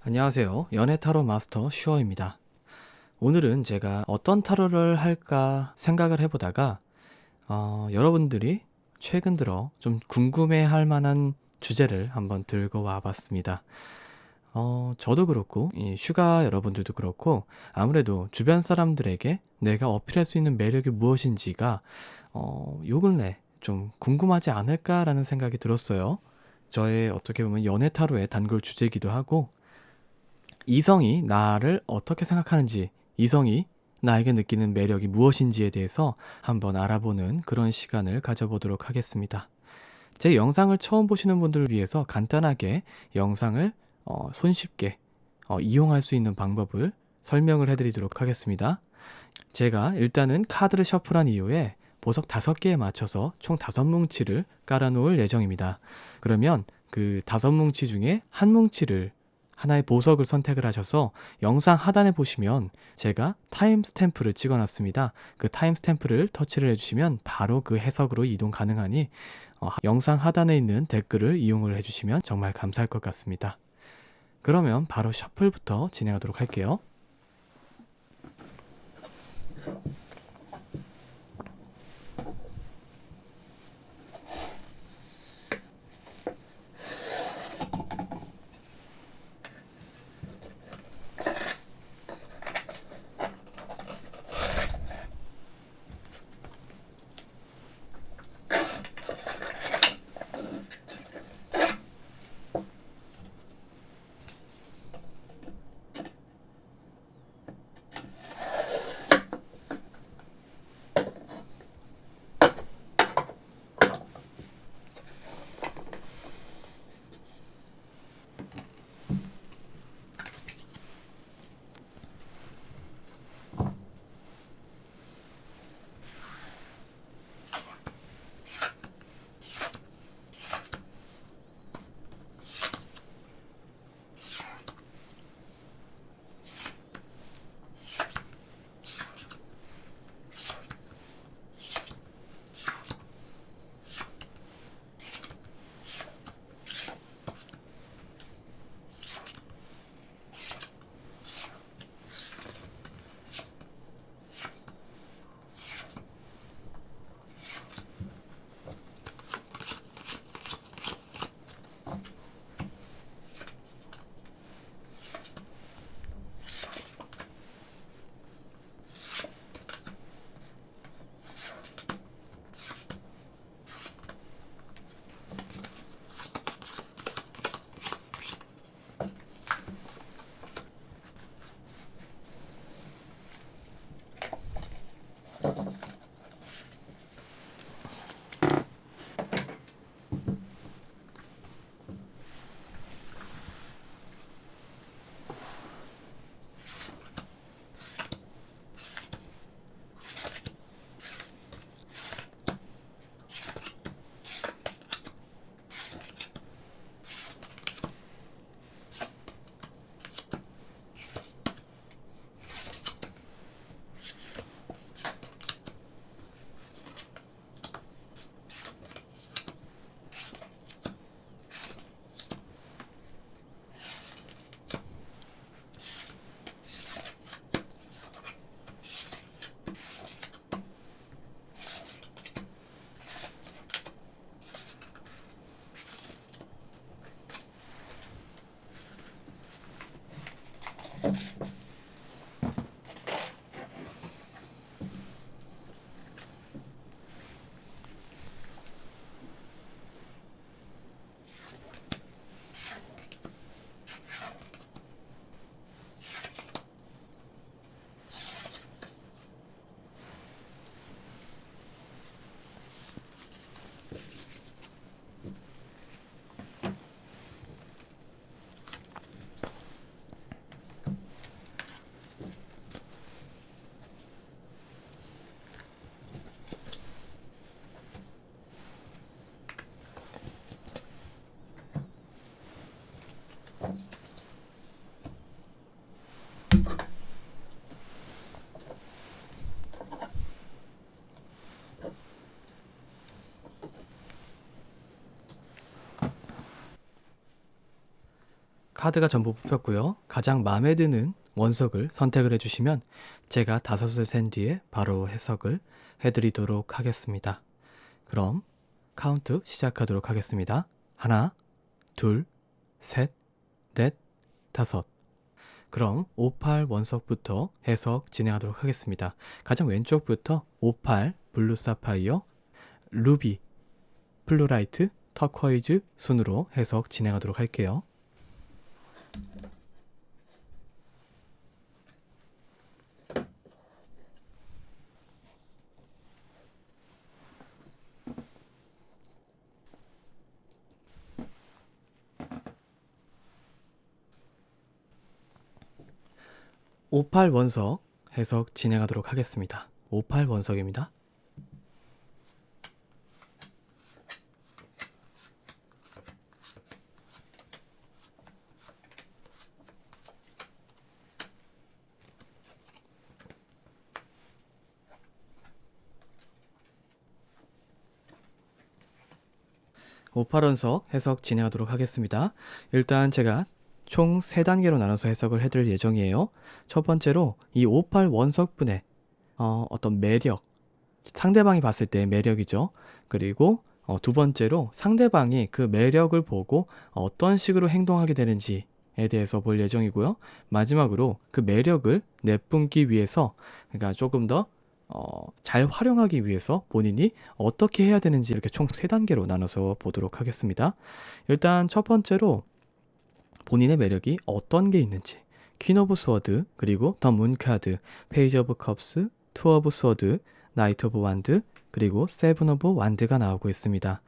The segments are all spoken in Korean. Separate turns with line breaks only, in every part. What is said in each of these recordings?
안녕하세요. 연애 타로 마스터 슈어입니다. 오늘은 제가 어떤 타로를 할까 생각을 해보다가 여러분들이 최근 들어 좀 궁금해할 만한 주제를 한번 들고 와봤습니다. 저도 그렇고 이 슈가 여러분들도 그렇고 아무래도 주변 사람들에게 내가 어필할 수 있는 매력이 무엇인지가 요 근래 좀 궁금하지 않을까라는 생각이 들었어요. 저의 어떻게 보면 연애 타로의 단골 주제이기도 하고 이성이 나를 어떻게 생각하는지, 이성이 나에게 느끼는 매력이 무엇인지에 대해서 한번 알아보는 그런 시간을 가져보도록 하겠습니다. 제 영상을 처음 보시는 분들을 위해서 간단하게 영상을 손쉽게 이용할 수 있는 방법을 설명을 해드리도록 하겠습니다. 제가 일단은 카드를 셔플한 이후에 보석 5개에 맞춰서 총 5뭉치를 깔아놓을 예정입니다. 그러면 그 5뭉치 중에 한 뭉치를 하나의 보석을 선택을 하셔서 영상 하단에 보시면 제가 타임스탬프를 찍어놨습니다. 그 타임스탬프를 터치를 해주시면 바로 그 해석으로 이동 가능하니 영상 하단에 있는 댓글을 이용을 해주시면 정말 감사할 것 같습니다. 그러면 바로 셔플부터 진행하도록 할게요. 카드가 전부 뽑혔고요. 가장 마음에 드는 원석을 선택을 해주시면 제가 5을 센 뒤에 바로 해석을 해드리도록 하겠습니다. 그럼 카운트 시작하도록 하겠습니다. 하나, 둘, 셋, 넷, 다섯. 그럼 58 원석부터 해석 진행하도록 하겠습니다. 가장 왼쪽부터 58 블루 사파이어, 루비, 플루라이트, 터쿼이즈 순으로 해석 진행하도록 할게요. (58) 원석 해석 진행하도록 하겠습니다. 58 원석입니다. (58원석) 해석 진행하도록 하겠습니다. 일단 제가 총 3단계로 나눠서 해석을 해드릴 예정이에요. 첫 번째로 이 58 원석분의 어떤 매력, 상대방이 봤을 때 매력이죠. 그리고 두 번째로 상대방이 그 매력을 보고 어떤 식으로 행동하게 되는지에 대해서 볼 예정이고요. 마지막으로 그 매력을 내뿜기 위해서, 그러니까 조금 더 잘 활용하기 위해서 본인이 어떻게 해야 되는지 이렇게 총 3단계로 나눠서 보도록 하겠습니다. 일단 첫 번째로 본인의 매력이 어떤 게 있는지, 퀸 오브 스워드, 그리고 더 문 카드, 페이지 오브 컵스, 투 오브 스워드, 나이트 오브 완드, 그리고 세븐 오브 완드가 나오고 있습니다.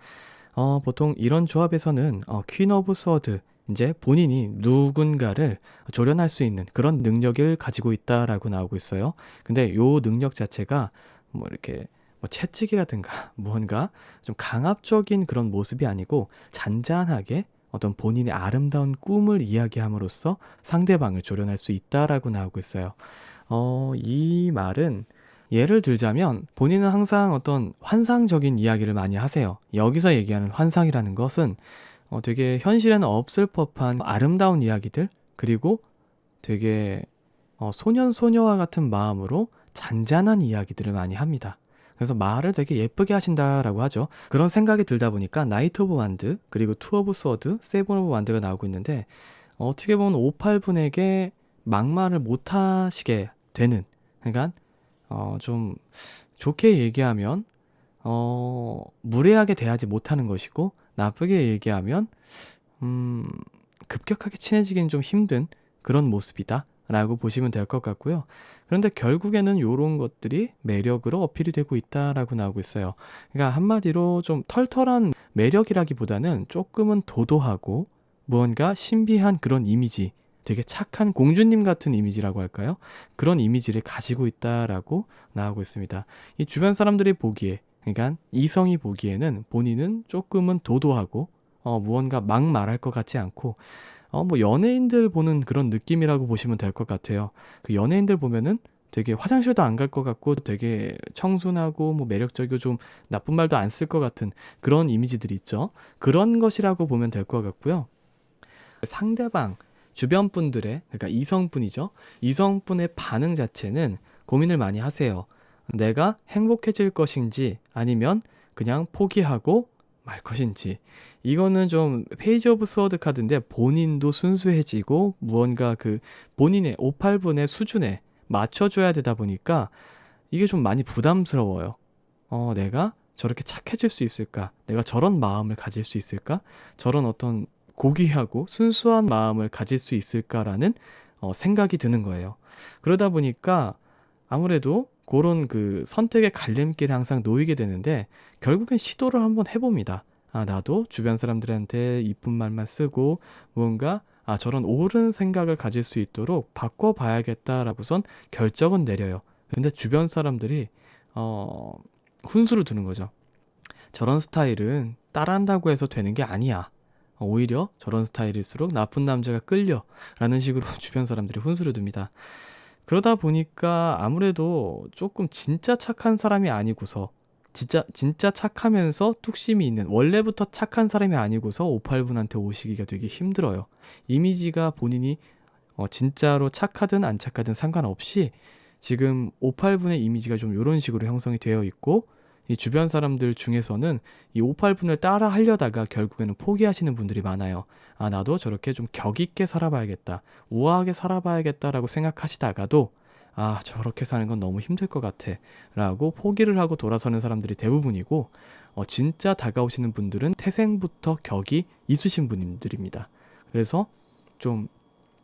보통 이런 조합에서는 퀸 오브 스워드, 이제 본인이 누군가를 조련할 수 있는 그런 능력을 가지고 있다라고 나오고 있어요. 근데 요 능력 자체가 뭐 이렇게 채찍이라든가 무언가 좀 강압적인 그런 모습이 아니고 잔잔하게 어떤 본인의 아름다운 꿈을 이야기함으로써 상대방을 조련할 수 있다라고 나오고 있어요. 이 말은 예를 들자면 본인은 항상 어떤 환상적인 이야기를 많이 하세요. 여기서 얘기하는 환상이라는 것은 되게 현실에는 없을 법한 아름다운 이야기들, 그리고 되게 소년 소녀와 같은 마음으로 잔잔한 이야기들을 많이 합니다. 그래서 말을 되게 예쁘게 하신다라고 하죠. 그런 생각이 들다 보니까 나이트 오브 완드, 그리고 투 오브 스워드, 세븐 오브 완드가 나오고 있는데, 어떻게 보면 58분에게 막말을 못 하시게 되는, 그러니까 좀 좋게 얘기하면 무례하게 대하지 못하는 것이고, 나쁘게 얘기하면 급격하게 친해지기는 좀 힘든 그런 모습이다 라고 보시면 될 것 같고요. 그런데 결국에는 이런 것들이 매력으로 어필이 되고 있다라고 나오고 있어요. 그러니까 한마디로 좀 털털한 매력이라기보다는 조금은 도도하고 무언가 신비한 그런 이미지, 되게 착한 공주님 같은 이미지라고 할까요? 그런 이미지를 가지고 있다라고 나오고 있습니다. 이 주변 사람들이 보기에, 그러니까 이성이 보기에는 본인은 조금은 도도하고 무언가 막 말할 것 같지 않고, 뭐 연예인들 보는 그런 느낌이라고 보시면 될 것 같아요. 그 연예인들 보면은 되게 화장실도 안 갈 것 같고 되게 청순하고 뭐 매력적이고 좀 나쁜 말도 안 쓸 것 같은 그런 이미지들이 있죠. 그런 것이라고 보면 될 것 같고요. 상대방 주변 분들의, 그러니까 이성분이죠. 이성분의 반응 자체는 고민을 많이 하세요. 내가 행복해질 것인지 아니면 그냥 포기하고 말 것인지. 이거는 좀 페이지 오브 스워드 카드인데 본인도 순수해지고 무언가 그 본인의 58분의 수준에 맞춰줘야 되다 보니까 이게 좀 많이 부담스러워요. 내가 저렇게 착해질 수 있을까? 내가 저런 마음을 가질 수 있을까? 저런 어떤 고귀하고 순수한 마음을 가질 수 있을까라는 생각이 드는 거예요. 그러다 보니까 아무래도 그런 그 선택의 갈림길에 항상 놓이게 되는데, 결국엔 시도를 한번 해봅니다. 나도 주변 사람들한테 이쁜 말만 쓰고 무언가 저런 옳은 생각을 가질 수 있도록 바꿔봐야겠다라고선 결정은 내려요. 근데 주변 사람들이 훈수를 두는 거죠. 저런 스타일은 따라한다고 해서 되는 게 아니야. 오히려 저런 스타일일수록 나쁜 남자가 끌려 라는 식으로 주변 사람들이 훈수를 둡니다. 그러다 보니까 아무래도 조금 진짜 착한 사람이 아니고서 진짜 착하면서 뚝심이 있는, 원래부터 착한 사람이 아니고서 58분한테 오시기가 되게 힘들어요. 이미지가 본인이 진짜로 착하든 안 착하든 상관없이 지금 58분의 이미지가 좀 이런 식으로 형성이 되어 있고, 이 주변 사람들 중에서는 이 58분을 따라 하려다가 결국에는 포기하시는 분들이 많아요. 아, 나도 저렇게 좀 격 있게 살아봐야겠다, 우아하게 살아봐야겠다라고 생각하시다가도 아, 저렇게 사는 건 너무 힘들 것 같아 라고 포기를 하고 돌아서는 사람들이 대부분이고, 진짜 다가오시는 분들은 태생부터 격이 있으신 분들입니다. 그래서 좀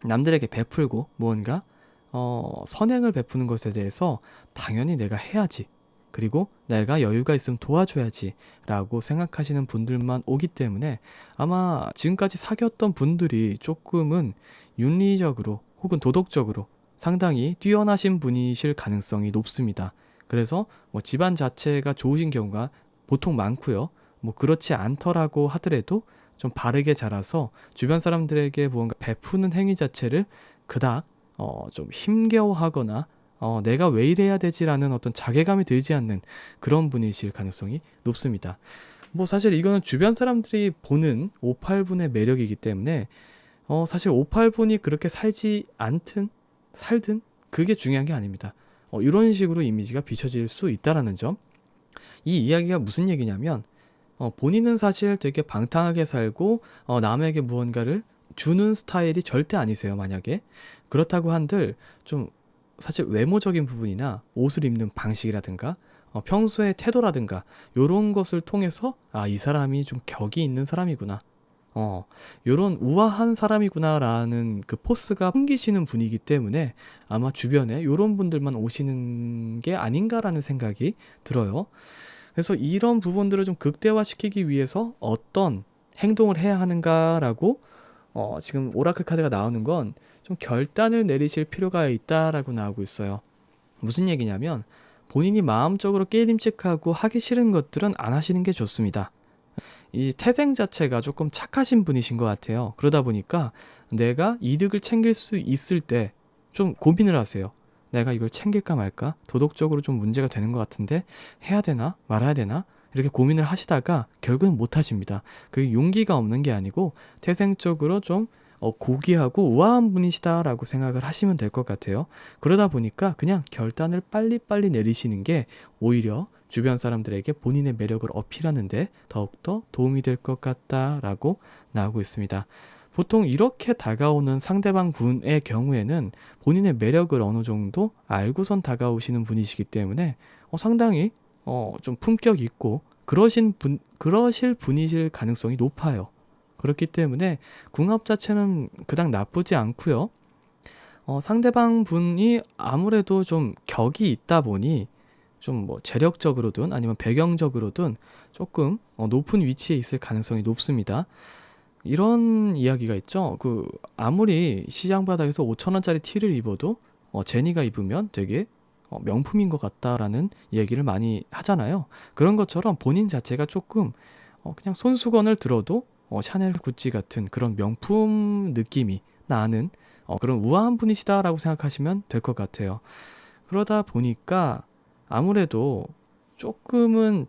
남들에게 베풀고 무언가 선행을 베푸는 것에 대해서 당연히 내가 해야지, 그리고 내가 여유가 있으면 도와줘야지 라고 생각하시는 분들만 오기 때문에 아마 지금까지 사귀었던 분들이 조금은 윤리적으로 혹은 도덕적으로 상당히 뛰어나신 분이실 가능성이 높습니다. 그래서 뭐 집안 자체가 좋으신 경우가 보통 많고요. 뭐 그렇지 않더라고 하더라도 좀 바르게 자라서 주변 사람들에게 무언가 베푸는 행위 자체를 그닥 좀 힘겨워하거나 내가 왜 이래야 되지라는 어떤 자괴감이 들지 않는 그런 분이실 가능성이 높습니다. 뭐 사실 이거는 주변 사람들이 보는 58분의 매력이기 때문에 사실 58분이 그렇게 살지 않든 살든 그게 중요한 게 아닙니다. 이런 식으로 이미지가 비춰질 수 있다라는 점. 이 이야기가 무슨 얘기냐면 본인은 사실 되게 방탕하게 살고 남에게 무언가를 주는 스타일이 절대 아니세요. 만약에 그렇다고 한들 좀 사실 외모적인 부분이나 옷을 입는 방식이라든가 평소의 태도라든가 요런 것을 통해서 아, 이 사람이 좀 격이 있는 사람이구나, 요런 우아한 사람이구나라는 그 포스가 풍기시는 분이기 때문에 아마 주변에 요런 분들만 오시는 게 아닌가라는 생각이 들어요. 그래서 이런 부분들을 좀 극대화시키기 위해서 어떤 행동을 해야 하는가라고 지금 오라클 카드가 나오는 건 좀 결단을 내리실 필요가 있다라고 나오고 있어요. 무슨 얘기냐면 본인이 마음적으로 깨림칙하고 하기 싫은 것들은 안 하시는 게 좋습니다. 이 태생 자체가 조금 착하신 분이신 것 같아요. 그러다 보니까 내가 이득을 챙길 수 있을 때 좀 고민을 하세요. 내가 이걸 챙길까 말까? 도덕적으로 좀 문제가 되는 것 같은데 해야 되나 말아야 되나? 이렇게 고민을 하시다가 결국은 못 하십니다. 그게 용기가 없는 게 아니고 태생적으로 좀 고귀하고 우아한 분이시다라고 생각을 하시면 될 것 같아요. 그러다 보니까 그냥 결단을 빨리빨리 내리시는 게 오히려 주변 사람들에게 본인의 매력을 어필하는데 더욱더 도움이 될 것 같다라고 나오고 있습니다. 보통 이렇게 다가오는 상대방 분의 경우에는 본인의 매력을 어느 정도 알고선 다가오시는 분이시기 때문에 상당히 좀 품격 있고 그러실 분이실 가능성이 높아요. 그렇기 때문에 궁합 자체는 그닥 나쁘지 않고요. 상대방 분이 아무래도 좀 격이 있다 보니 좀 뭐 재력적으로든 아니면 배경적으로든 조금 높은 위치에 있을 가능성이 높습니다. 이런 이야기가 있죠. 그 아무리 시장 바닥에서 5,000원짜리 티를 입어도 제니가 입으면 되게 명품인 것 같다라는 얘기를 많이 하잖아요. 그런 것처럼 본인 자체가 조금 그냥 손수건을 들어도 샤넬, 구찌 같은 그런 명품 느낌이 나는 그런 우아한 분이시다라고 생각하시면 될 것 같아요. 그러다 보니까 아무래도 조금은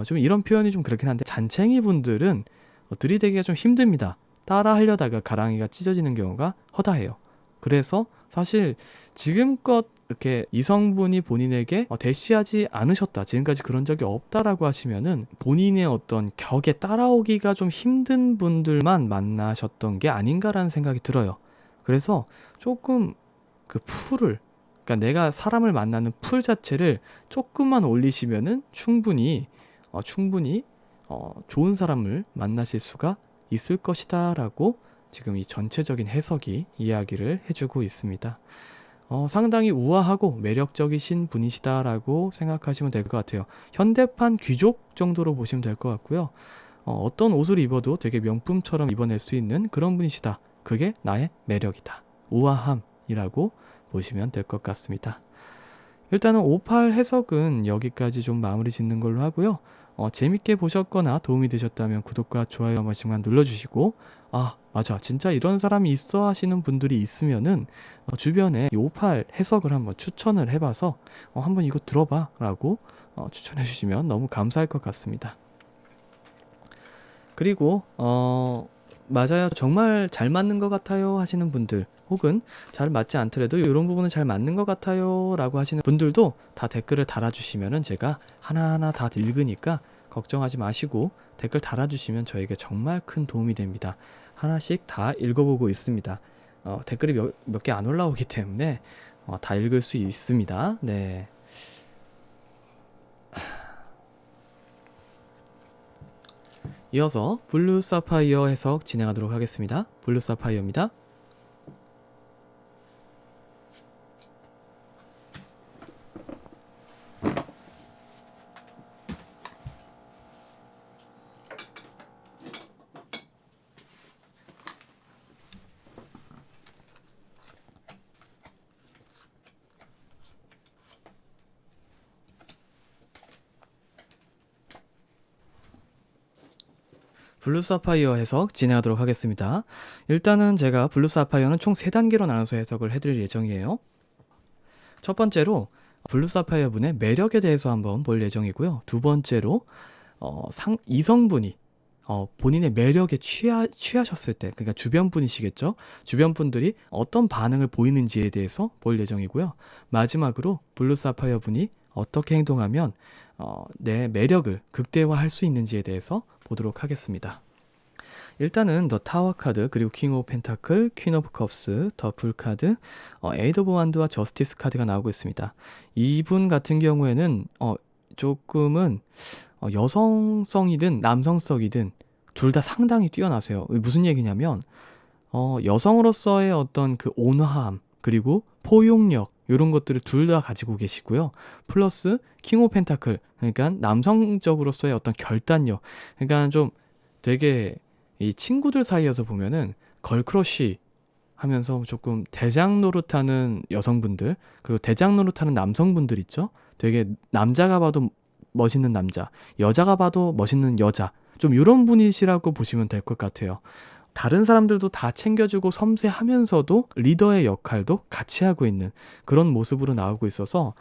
좀 이런 표현이 좀 그렇긴 한데 잔챙이 분들은 들이대기가 좀 힘듭니다. 따라 하려다가 가랑이가 찢어지는 경우가 허다해요. 그래서 사실 지금껏 이렇게 이성분이 본인에게 대쉬하지 않으셨다, 지금까지 그런 적이 없다라고 하시면은 본인의 어떤 격에 따라오기가 좀 힘든 분들만 만나셨던 게 아닌가라는 생각이 들어요. 그래서 조금 그 풀을, 그러니까 내가 사람을 만나는 풀 자체를 조금만 올리시면은 충분히 좋은 사람을 만나실 수가 있을 것이다라고 지금 이 전체적인 해석이 이야기를 해주고 있습니다. 상당히 우아하고 매력적이신 분이시다라고 생각하시면 될 것 같아요. 현대판 귀족 정도로 보시면 될 것 같고요. 어떤 옷을 입어도 되게 명품처럼 입어낼 수 있는 그런 분이시다. 그게 나의 매력이다. 우아함이라고 보시면 될 것 같습니다. 일단은 58 해석은 여기까지 좀 마무리 짓는 걸로 하고요. 재밌게 보셨거나 도움이 되셨다면 구독과 좋아요 한 번씩만 눌러주시고, 아 맞아 진짜 이런 사람이 있어 하시는 분들이 있으면은 주변에 이 58 해석을 한번 추천을 해봐서 한번 이거 들어봐 라고 추천해 주시면 너무 감사할 것 같습니다. 그리고 맞아요. 정말 잘 맞는 것 같아요 하시는 분들, 혹은 잘 맞지 않더라도 이런 부분은 잘 맞는 것 같아요 라고 하시는 분들도 다 댓글을 달아주시면은 제가 하나하나 다 읽으니까 걱정하지 마시고 댓글 달아주시면 저에게 정말 큰 도움이 됩니다. 하나씩 다 읽어보고 있습니다. 댓글이 몇 개 안 올라오기 때문에 다 읽을 수 있습니다. 네. 이어서 블루 사파이어 해석 진행하도록 하겠습니다. 블루 사파이어입니다. 블루 사파이어 해석 진행하도록 하겠습니다. 일단은 제가 블루 사파이어는 총 3단계로 나눠서 해석을 해드릴 예정이에요. 첫 번째로 블루 사파이어 분의 매력에 대해서 한번 볼 예정이고요. 두 번째로 이성분이 본인의 매력에 취하셨을 때, 그러니까 주변 분이시겠죠? 주변 분들이 어떤 반응을 보이는지에 대해서 볼 예정이고요. 마지막으로 블루 사파이어 분이 어떻게 행동하면 내 매력을 극대화할 수 있는지에 대해서 보도록 하겠습니다. 일단은 더 타워 카드, 그리고 킹 오브 펜타클, 퀸 오브 컵스, 더풀 카드, 에이드 오브 완드와 저스티스 카드가 나오고 있습니다. 이분 같은 경우에는 조금은 여성성이든 남성성이든 둘 다 상당히 뛰어나세요. 무슨 얘기냐면 여성으로서의 어떤 그 온화함, 그리고 포용력, 이런 것들을 둘 다 가지고 계시고요. 플러스 킹 오브 펜타클, 그러니까 남성적으로서의 어떤 결단력, 그러니까 좀 되게 이 친구들 사이에서 보면은 걸크러쉬 하면서 조금 대장 노릇하는 여성분들, 그리고 대장 노릇하는 남성분들 있죠. 되게 남자가 봐도 멋있는 남자, 여자가 봐도 멋있는 여자, 좀 이런 분이시라고 보시면 될 것 같아요. 다른 사람들도 다 챙겨주고 섬세하면서도 리더의 역할도 같이 하고 있는 그런 모습으로 나오고 있어서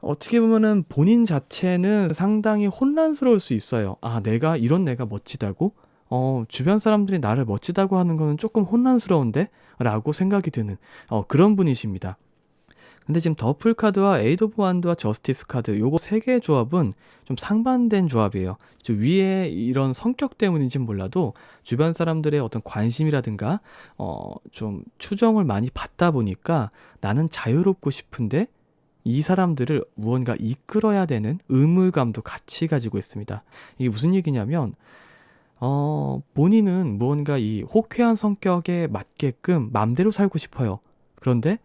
어떻게 보면은 본인 자체는 상당히 혼란스러울 수 있어요. 내가 멋지다고? 주변 사람들이 나를 멋지다고 하는 거는 조금 혼란스러운데? 라고 생각이 드는 그런 분이십니다. 근데 지금 더풀 카드와 에이드 오브 완드와 저스티스 카드, 요거 3개의 조합은 좀 상반된 조합이에요. 위에 이런 성격 때문인지는 몰라도 주변 사람들의 어떤 관심이라든가 좀 추정을 많이 받다 보니까 나는 자유롭고 싶은데 이 사람들을 무언가 이끌어야 되는 의무감도 같이 가지고 있습니다. 이게 무슨 얘기냐면 본인은 무언가 이 호쾌한 성격에 맞게끔 맘대로 살고 싶어요. 그런데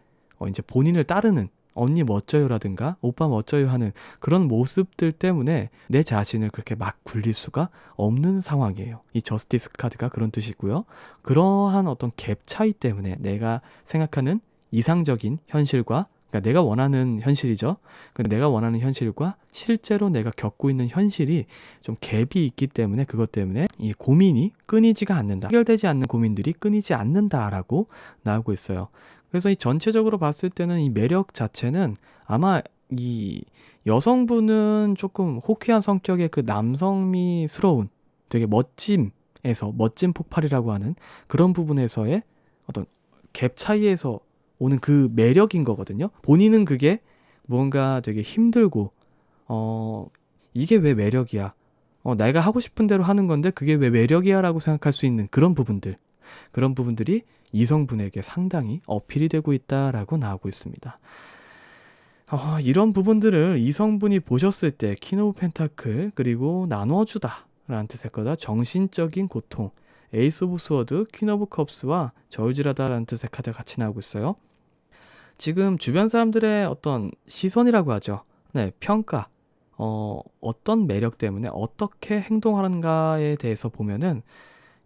이제 본인을 따르는 언니 멋져요라든가 오빠 멋져요 하는 그런 모습들 때문에 내 자신을 그렇게 막 굴릴 수가 없는 상황이에요. 이 저스티스 카드가 그런 뜻이고요. 그러한 어떤 갭 차이 때문에 내가 생각하는 이상적인 현실과, 그러니까 내가 원하는 현실이죠. 근데 내가 원하는 현실과 실제로 내가 겪고 있는 현실이 좀 갭이 있기 때문에, 그것 때문에 이 고민이 끊이지가 않는다. 해결되지 않는 고민들이 끊이지 않는다라고 나오고 있어요. 그래서 이 전체적으로 봤을 때는 이 매력 자체는 아마 이 여성분은 조금 호쾌한 성격의 그 남성미스러운 되게 멋진 폭발이라고 하는 그런 부분에서의 어떤 갭 차이에서 오는 그 매력인 거거든요. 본인은 그게 무언가 되게 힘들고 이게 왜 매력이야? 내가 하고 싶은 대로 하는 건데 그게 왜 매력이야? 라고 생각할 수 있는 그런 부분들이 이성분에게 상당히 어필이 되고 있다라고 나오고 있습니다. 이런 부분들을 이성분이 보셨을 때 퀸 오브 펜타클, 그리고 나눠주다 라는 뜻의 거다, 정신적인 고통, 에이스 오브 스워드, 퀸 오브 컵스와 저울질하다 라는 뜻의 카드가 같이 나오고 있어요. 지금 주변 사람들의 어떤 시선이라고 하죠. 네, 평가. 어떤 매력 때문에 어떻게 행동하는가에 대해서 보면은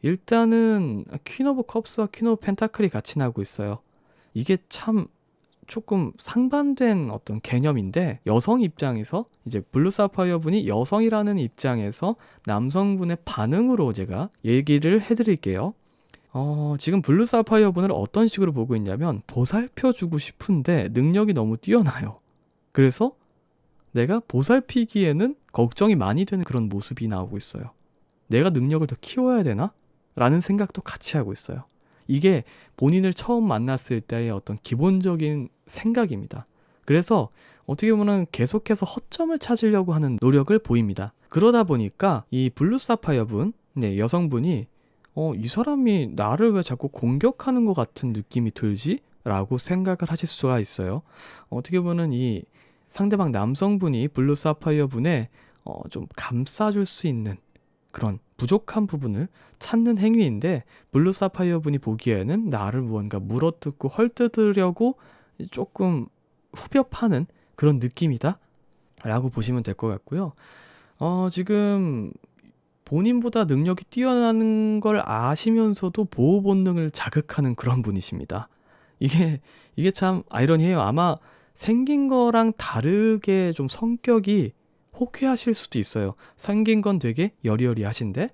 일단은 퀸 오브 컵스와 퀸 오브 펜타클이 같이 나오고 있어요. 이게 참 조금 상반된 어떤 개념인데, 여성 입장에서 이제 블루 사파이어 분이 여성이라는 입장에서 남성분의 반응으로 제가 얘기를 해드릴게요. 지금 블루 사파이어 분을 어떤 식으로 보고 있냐면 보살펴주고 싶은데 능력이 너무 뛰어나요. 그래서 내가 보살피기에는 걱정이 많이 되는 그런 모습이 나오고 있어요. 내가 능력을 더 키워야 되나? 라는 생각도 같이 하고 있어요. 이게 본인을 처음 만났을 때의 어떤 기본적인 생각입니다. 그래서 어떻게 보면 계속해서 허점을 찾으려고 하는 노력을 보입니다. 그러다 보니까 이 블루 사파이어 분, 네, 여성분이 이 사람이 나를 왜 자꾸 공격하는 것 같은 느낌이 들지? 라고 생각을 하실 수가 있어요. 어떻게 보면 이 상대방 남성분이 블루 사파이어 분의 좀 감싸줄 수 있는 그런 부족한 부분을 찾는 행위인데, 블루 사파이어 분이 보기에는 나를 무언가 물어뜯고 헐뜯으려고 조금 후벼 파는 그런 느낌이다 라고 보시면 될 것 같고요. 지금 본인보다 능력이 뛰어나는 걸 아시면서도 보호 본능을 자극하는 그런 분이십니다. 이게 참 아이러니해요. 아마 생긴 거랑 다르게 좀 성격이 호쾌하실 수도 있어요. 생긴 건 되게 여리여리하신데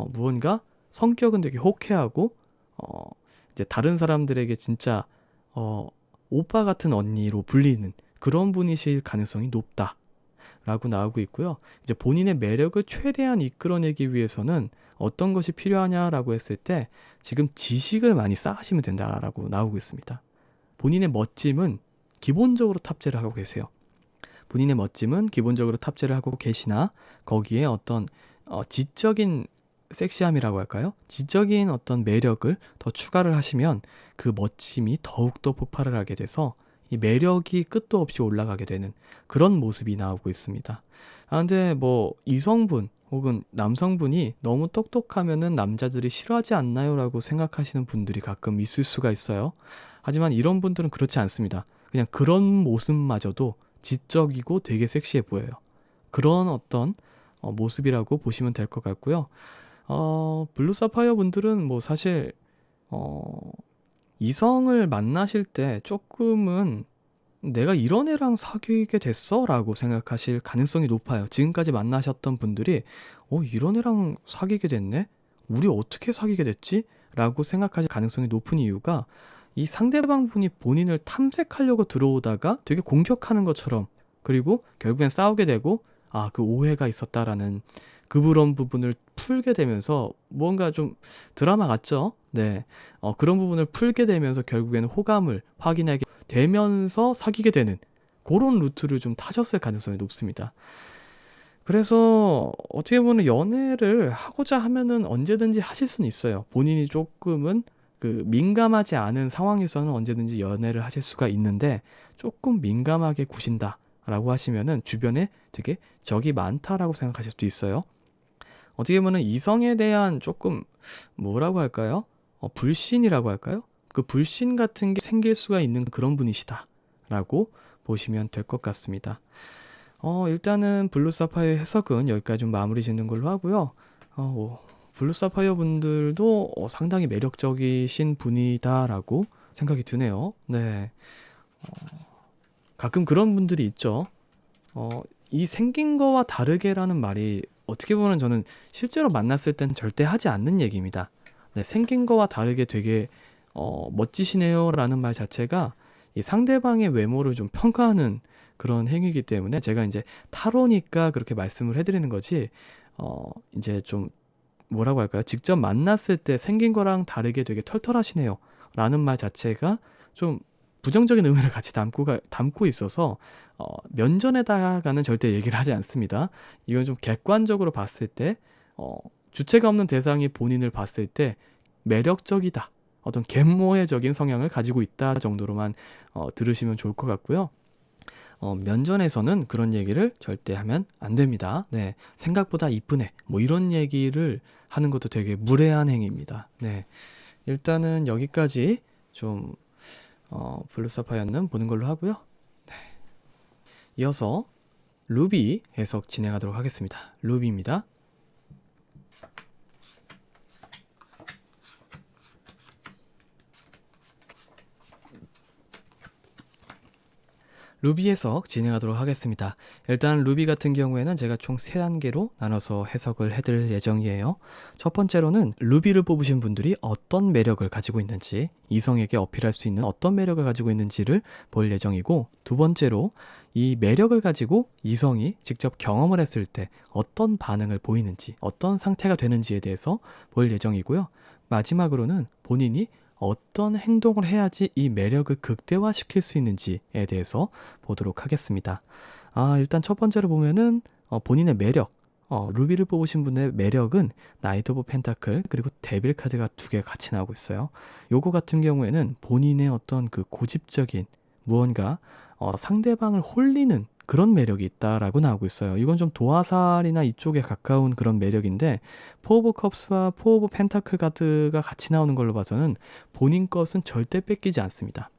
무언가 성격은 되게 호쾌하고 어 이제 다른 사람들에게 진짜 어 오빠 같은 언니로 불리는 그런 분이실 가능성이 높다라고 나오고 있고요. 이제 본인의 매력을 최대한 이끌어내기 위해서는 어떤 것이 필요하냐라고 했을 때 지금 지식을 많이 쌓으시면 된다라고 나오고 있습니다. 본인의 멋짐은 기본적으로 탑재를 하고 계세요. 본인의 멋짐은 기본적으로 탑재를 하고 계시나 거기에 어떤 지적인 섹시함이라고 할까요? 지적인 어떤 매력을 더 추가를 하시면 그 멋짐이 더욱더 폭발을 하게 돼서 이 매력이 끝도 없이 올라가게 되는 그런 모습이 나오고 있습니다. 근데 뭐 이성분 혹은 남성분이 너무 똑똑하면은 남자들이 싫어하지 않나요? 라고 생각하시는 분들이 가끔 있을 수가 있어요. 하지만 이런 분들은 그렇지 않습니다. 그냥 그런 모습마저도 지적이고 되게 섹시해 보여요. 그런 어떤 모습이라고 보시면 될 것 같고요. 블루 사파이어 분들은 뭐 사실 어, 이성을 만나실 때 조금은 내가 이런 애랑 사귀게 됐어? 라고 생각하실 가능성이 높아요. 지금까지 만나셨던 분들이 이런 애랑 사귀게 됐네? 우리 어떻게 사귀게 됐지? 라고 생각하실 가능성이 높은 이유가 이 상대방 분이 본인을 탐색하려고 들어오다가 되게 공격하는 것처럼, 그리고 결국엔 싸우게 되고 그 오해가 있었다라는 그런 부분을 풀게 되면서 뭔가 좀 드라마 같죠? 네. 그런 부분을 풀게 되면서 결국에는 호감을 확인하게 되면서 사귀게 되는 그런 루트를 좀 타셨을 가능성이 높습니다. 그래서 어떻게 보면 연애를 하고자 하면은 언제든지 하실 수는 있어요. 본인이 조금은 그 민감하지 않은 상황에서는 언제든지 연애를 하실 수가 있는데, 조금 민감하게 구신다라고 하시면은 주변에 되게 적이 많다라고 생각하실 수도 있어요. 어떻게 보면 이성에 대한 조금 뭐라고 할까요? 불신이라고 할까요? 그 불신 같은 게 생길 수가 있는 그런 분이시다라고 보시면 될 것 같습니다. 일단은 블루 사파이어 해석은 여기까지 좀 마무리 짓는 걸로 하고요. 블루 사파이어 분들도 상당히 매력적이신 분이다라고 생각이 드네요. 네. 가끔 그런 분들이 있죠. 이 생긴 거와 다르게라는 말이 어떻게 보면 저는 실제로 만났을 땐 절대 하지 않는 얘기입니다. 네, 생긴 거와 다르게 되게 멋지시네요라는 말 자체가 이 상대방의 외모를 좀 평가하는 그런 행위이기 때문에 제가 이제 타로니까 그렇게 말씀을 해드리는 거지, 이제 좀 뭐라고 할까요? 직접 만났을 때 생긴 거랑 다르게 되게 털털하시네요 라는 말 자체가 좀 부정적인 의미를 같이 담고 있어서 면전에다가는 절대 얘기를 하지 않습니다. 이건 좀 객관적으로 봤을 때 주체가 없는 대상이 본인을 봤을 때 매력적이다, 어떤 갯모애적인 성향을 가지고 있다 정도로만 들으시면 좋을 것 같고요. 면전에서는 그런 얘기를 절대 하면 안 됩니다. 네, 생각보다 이쁘네, 뭐 이런 얘기를 하는 것도 되게 무례한 행위입니다. 네, 일단은 여기까지 좀 블루 사파이어는 보는 걸로 하고요. 네, 이어서 루비 해석 진행하도록 하겠습니다. 루비입니다. 루비 해석 진행하도록 하겠습니다. 일단 루비 같은 경우에는 제가 총 3단계로 나눠서 해석을 해드릴 예정이에요. 첫 번째로는 루비를 뽑으신 분들이 어떤 매력을 가지고 있는지, 이성에게 어필할 수 있는 어떤 매력을 가지고 있는지를 볼 예정이고, 두 번째로 이 매력을 가지고 이성이 직접 경험을 했을 때 어떤 반응을 보이는지, 어떤 상태가 되는지에 대해서 볼 예정이고요. 마지막으로는 본인이 어떤 행동을 해야지 이 매력을 극대화시킬 수 있는지에 대해서 보도록 하겠습니다. 일단 첫 번째로 보면은 본인의 매력, 루비를 뽑으신 분의 매력은 나이트 오브 펜타클 그리고 데빌 카드가 2개 같이 나오고 있어요. 요거 같은 경우에는 본인의 어떤 그 고집적인 무언가 상대방을 홀리는 그런 매력이 있다라고 나오고 있어요. 이건 좀 도화살이나 이쪽에 가까운 그런 매력인데, 포 오브 컵스와 포 오브 펜타클 카드가 같이 나오는 걸로 봐서는 본인 것은 절대 뺏기지 않습니다.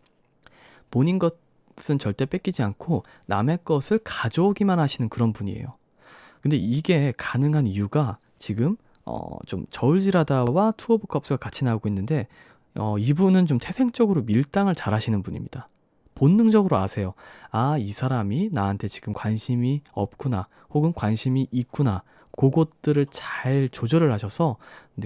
본인 것은 절대 뺏기지 않고 남의 것을 가져오기만 하시는 그런 분이에요. 근데 이게 가능한 이유가 지금 좀 저울질하다와 투 오브 컵스가 같이 나오고 있는데, 이분은 좀 태생적으로 밀당을 잘 하시는 분입니다. 본능적으로 아세요. 이 사람이 나한테 지금 관심이 없구나, 혹은 관심이 있구나. 그것들을 잘 조절을 하셔서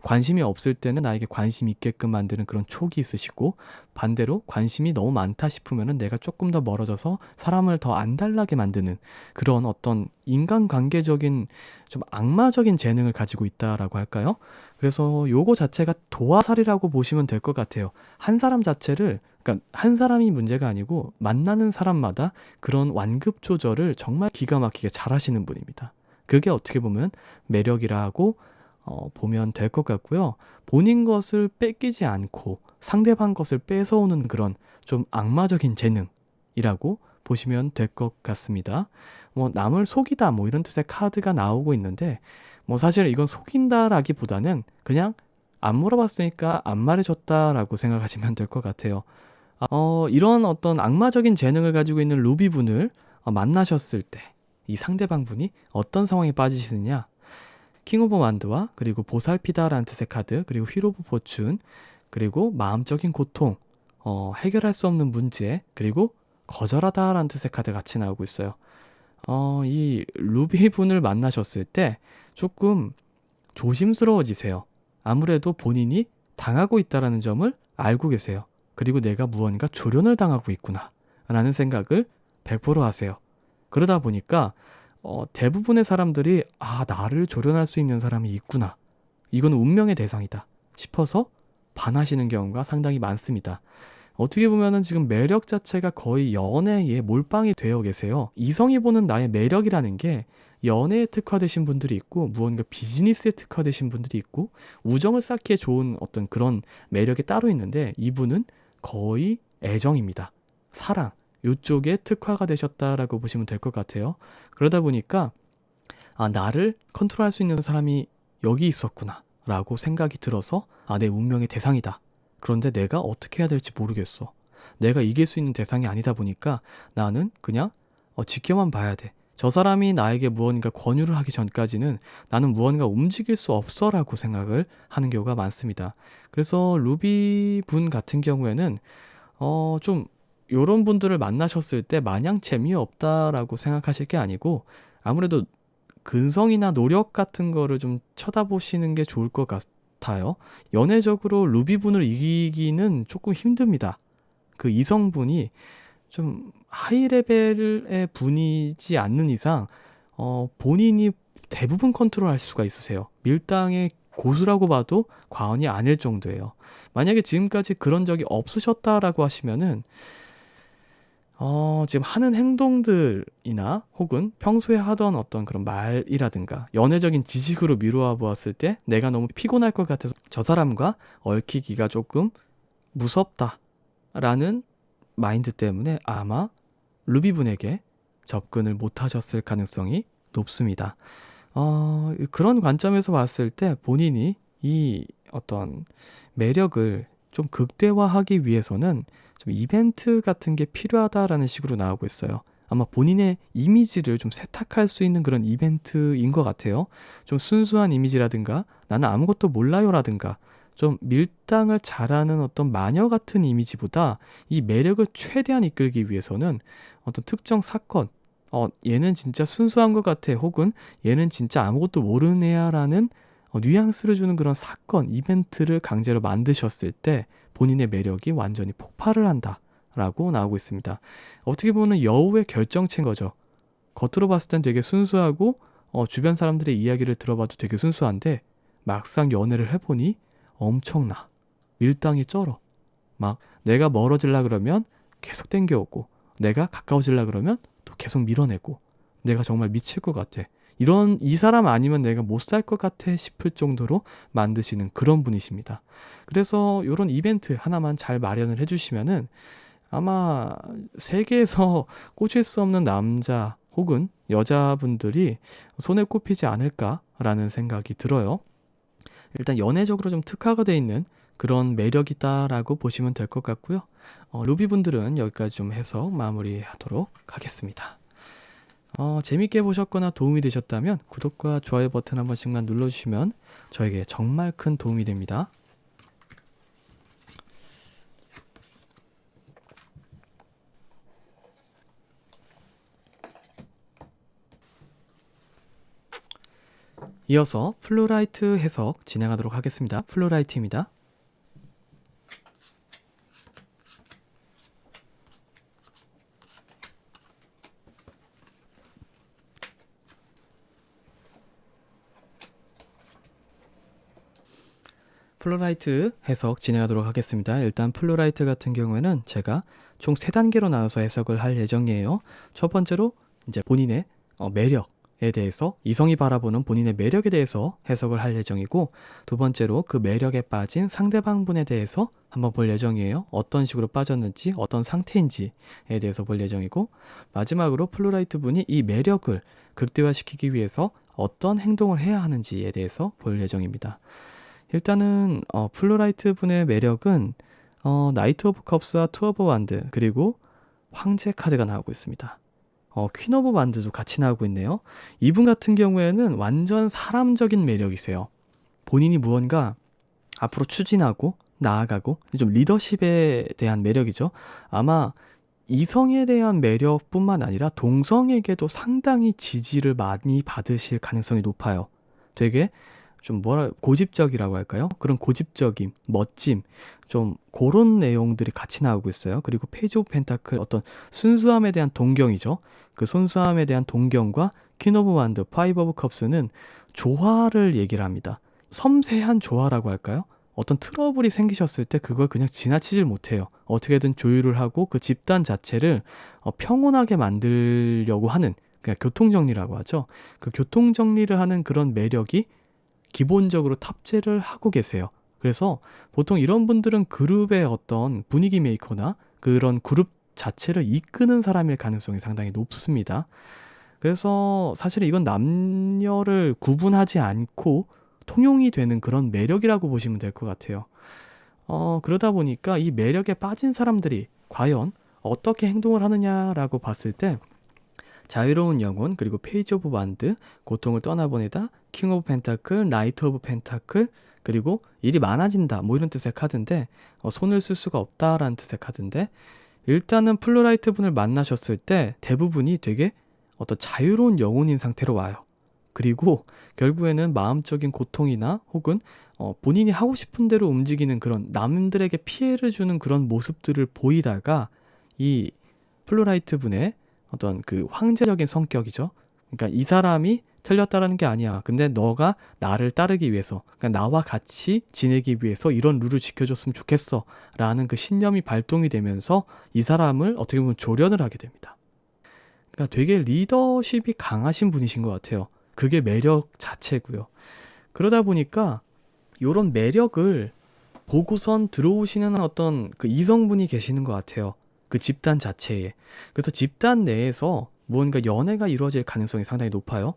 관심이 없을 때는 나에게 관심 있게끔 만드는 그런 촉이 있으시고, 반대로 관심이 너무 많다 싶으면은 내가 조금 더 멀어져서 사람을 더 안달나게 만드는 그런 어떤 인간관계적인 좀 악마적인 재능을 가지고 있다라고 할까요? 그래서 요거 자체가 도화살이라고 보시면 될 것 같아요. 한 사람 자체를, 그러니까 한 사람이 문제가 아니고 만나는 사람마다 그런 완급 조절을 정말 기가 막히게 잘 하시는 분입니다. 그게 어떻게 보면 매력이라고 보면 될 것 같고요. 본인 것을 뺏기지 않고 상대방 것을 뺏어오는 그런 좀 악마적인 재능이라고 보시면 될 것 같습니다. 남을 속이다 이런 뜻의 카드가 나오고 있는데, 사실 이건 속인다라기보다는 그냥 안 물어봤으니까 안 말해줬다라고 생각하시면 될 것 같아요. 이런 어떤 악마적인 재능을 가지고 있는 루비분을 만나셨을 때 이 상대방 분이 어떤 상황에 빠지시느냐, 킹 오브 완드와 그리고 보살피다라는 뜻의 카드, 그리고 휠 오브 포춘, 그리고 마음적인 고통, 해결할 수 없는 문제, 그리고 거절하다라는 뜻의 카드 같이 나오고 있어요. 이 루비 분을 만나셨을 때 조금 조심스러워지세요. 아무래도 본인이 당하고 있다라는 점을 알고 계세요. 그리고 내가 무언가 조련을 당하고 있구나 라는 생각을 100% 하세요. 그러다 보니까 대부분의 사람들이 나를 조련할 수 있는 사람이 있구나, 이건 운명의 대상이다 싶어서 반하시는 경우가 상당히 많습니다. 어떻게 보면은 지금 매력 자체가 거의 연애에 몰빵이 되어 계세요. 이성이 보는 나의 매력이라는 게 연애에 특화되신 분들이 있고, 무언가 비즈니스에 특화되신 분들이 있고, 우정을 쌓기에 좋은 어떤 그런 매력이 따로 있는데, 이분은 거의 애정입니다. 사랑, 이쪽에 특화가 되셨다라고 보시면 될 것 같아요. 그러다 보니까 나를 컨트롤할 수 있는 사람이 여기 있었구나 라고 생각이 들어서 내 운명의 대상이다. 그런데 내가 어떻게 해야 될지 모르겠어. 내가 이길 수 있는 대상이 아니다 보니까 나는 그냥 지켜만 봐야 돼. 저 사람이 나에게 무언가 권유를 하기 전까지는 나는 무언가 움직일 수 없어 라고 생각을 하는 경우가 많습니다. 그래서 루비 분 같은 경우에는 좀 요런 분들을 만나셨을 때 마냥 재미없다라고 생각하실 게 아니고, 아무래도 근성이나 노력 같은 거를 좀 쳐다보시는 게 좋을 것 같아요. 연애적으로 루비분을 이기기는 조금 힘듭니다. 그 이성분이 좀 하이 레벨의 분이지 않는 이상 본인이 대부분 컨트롤할 수가 있으세요. 밀당의 고수라고 봐도 과언이 아닐 정도예요. 만약에 지금까지 그런 적이 없으셨다라고 하시면은 지금 하는 행동들이나 혹은 평소에 하던 어떤 그런 말이라든가 연애적인 지식으로 미루어 보았을 때 내가 너무 피곤할 것 같아서 저 사람과 얽히기가 조금 무섭다라는 마인드 때문에 아마 루비분에게 접근을 못 하셨을 가능성이 높습니다. 그런 관점에서 봤을 때 본인이 이 어떤 매력을 좀 극대화하기 위해서는 좀 이벤트 같은 게 필요하다라는 식으로 나오고 있어요. 아마 본인의 이미지를 좀 세탁할 수 있는 그런 이벤트인 것 같아요. 좀 순수한 이미지라든가 나는 아무것도 몰라요라든가 좀 밀당을 잘하는 어떤 마녀 같은 이미지보다 이 매력을 최대한 이끌기 위해서는 어떤 특정 사건, 얘는 진짜 순수한 것 같아, 혹은 얘는 진짜 아무것도 모르는 애야라는 뉘앙스를 주는 그런 사건, 이벤트를 강제로 만드셨을 때 본인의 매력이 완전히 폭발을 한다라고 나오고 있습니다. 어떻게 보면 여우의 결정체인 거죠. 겉으로 봤을 땐 되게 순수하고 주변 사람들의 이야기를 들어봐도 되게 순수한데 막상 연애를 해보니 엄청나. 밀당이 쩔어. 막 내가 멀어지려 그러면 계속 땡겨오고 내가 가까워지려 그러면 또 계속 밀어내고 내가 정말 미칠 것 같아. 이 사람 아니면 내가 못 살 것 같아 싶을 정도로 만드시는 그런 분이십니다. 그래서 이런 이벤트 하나만 잘 마련을 해주시면은 아마 세계에서 꽂힐 수 없는 남자 혹은 여자분들이 손에 꼽히지 않을까라는 생각이 들어요. 일단 연애적으로 좀 특화가 돼 있는 그런 매력이다라고 보시면 될 것 같고요. 루비분들은 여기까지 좀 해서 마무리하도록 하겠습니다. 재밌게 보셨거나 도움이 되셨다면 구독과 좋아요 버튼 한 번씩만 눌러주시면 저에게 정말 큰 도움이 됩니다. 이어서 플루라이트 해석 진행하도록 하겠습니다. 플루라이트입니다. 플루라이트 해석 진행하도록 하겠습니다. 일단 플루라이트 같은 경우에는 제가 총 3단계로 나눠서 해석을 할 예정이에요. 첫 번째로 이제 본인의 매력에 대해서, 이성이 바라보는 본인의 매력에 대해서 해석을 할 예정이고, 두 번째로 그 매력에 빠진 상대방분에 대해서 한번 볼 예정이에요. 어떤 식으로 빠졌는지, 어떤 상태인지에 대해서 볼 예정이고, 마지막으로 플루라이트 분이 이 매력을 극대화시키기 위해서 어떤 행동을 해야 하는지에 대해서 볼 예정입니다. 일단은 플루라이트 분의 매력은 나이트 오브 컵스와 투 오브 완드, 그리고 황제 카드가 나오고 있습니다. 퀸 오브 완드도 같이 나오고 있네요. 이분 같은 경우에는 완전 사람적인 매력이세요. 본인이 무언가 앞으로 추진하고 나아가고 좀 리더십에 대한 매력이죠. 아마 이성에 대한 매력뿐만 아니라 동성에게도 상당히 지지를 많이 받으실 가능성이 높아요. 되게 좀 고집적이라고 할까요? 그런 고집적임, 멋짐, 좀 그런 내용들이 같이 나오고 있어요. 그리고 페이지 오브 펜타클, 어떤 순수함에 대한 동경이죠. 그 순수함에 대한 동경과 퀸 오브 완드, 파이브 오브 컵스는 조화를 얘기를 합니다. 섬세한 조화라고 할까요? 어떤 트러블이 생기셨을 때 그걸 그냥 지나치질 못해요. 어떻게든 조율을 하고 그 집단 자체를 평온하게 만들려고 하는, 그냥 교통정리라고 하죠. 그 교통정리를 하는 그런 매력이 기본적으로 탑재를 하고 계세요. 그래서 보통 이런 분들은 그룹의 어떤 분위기 메이커나 그런 그룹 자체를 이끄는 사람일 가능성이 상당히 높습니다. 그래서 사실 이건 남녀를 구분하지 않고 통용이 되는 그런 매력이라고 보시면 될 것 같아요. 그러다 보니까 이 매력에 빠진 사람들이 과연 어떻게 행동을 하느냐라고 봤을 때 자유로운 영혼, 그리고 페이지 오브 완드, 고통을 떠나보내다, 킹 오브 펜타클, 나이트 오브 펜타클, 그리고 일이 많아진다, 뭐 이런 뜻의 카드인데 손을 쓸 수가 없다라는 뜻의 카드인데, 일단은 플루라이트 분을 만나셨을 때 대부분이 되게 어떤 자유로운 영혼인 상태로 와요. 그리고 결국에는 마음적인 고통이나 혹은 본인이 하고 싶은 대로 움직이는 그런 남들에게 피해를 주는 그런 모습들을 보이다가 이 플루라이트 분의 어떤 그 황제적인 성격이죠. 그러니까 이 사람이 틀렸다라는 게 아니야. 근데 너가 나를 따르기 위해서, 그러니까 나와 같이 지내기 위해서 이런 룰을 지켜줬으면 좋겠어 라는 그 신념이 발동이 되면서 이 사람을 어떻게 보면 조련을 하게 됩니다. 그러니까 되게 리더십이 강하신 분이신 것 같아요. 그게 매력 자체고요. 그러다 보니까 이런 매력을 보고선 들어오시는 어떤 그 이성분이 계시는 것 같아요. 그 집단 자체에. 그래서 집단 내에서 무언가 연애가 이루어질 가능성이 상당히 높아요.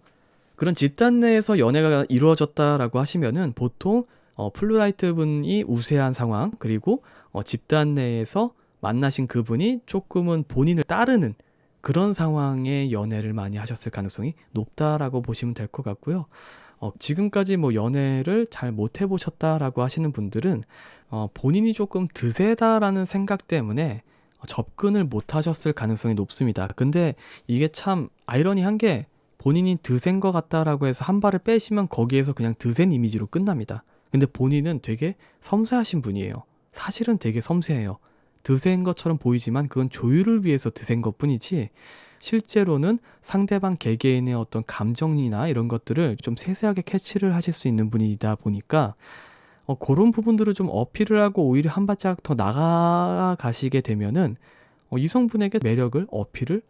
그런 집단 내에서 연애가 이루어졌다라고 하시면은 보통 플루라이트 분이 우세한 상황, 그리고 집단 내에서 만나신 그분이 조금은 본인을 따르는 그런 상황의 연애를 많이 하셨을 가능성이 높다라고 보시면 될 것 같고요. 지금까지 뭐 연애를 잘 못 해보셨다라고 하시는 분들은 본인이 조금 드세다라는 생각 때문에 접근을 못 하셨을 가능성이 높습니다. 근데 이게 참 아이러니한 게 본인이 드센 것 같다라고 해서 한 발을 빼시면 거기에서 그냥 드센 이미지로 끝납니다. 근데 본인은 되게 섬세하신 분이에요. 사실은 되게 섬세해요. 드센 것처럼 보이지만 그건 조율을 위해서 드센 것뿐이지 실제로는 상대방 개개인의 어떤 감정이나 이런 것들을 좀 세세하게 캐치를 하실 수 있는 분이다 보니까 그런 부분들을 좀 어필을 하고 오히려 한 발짝 더 나아가시게 되면은 이성분에게 매력을 어필을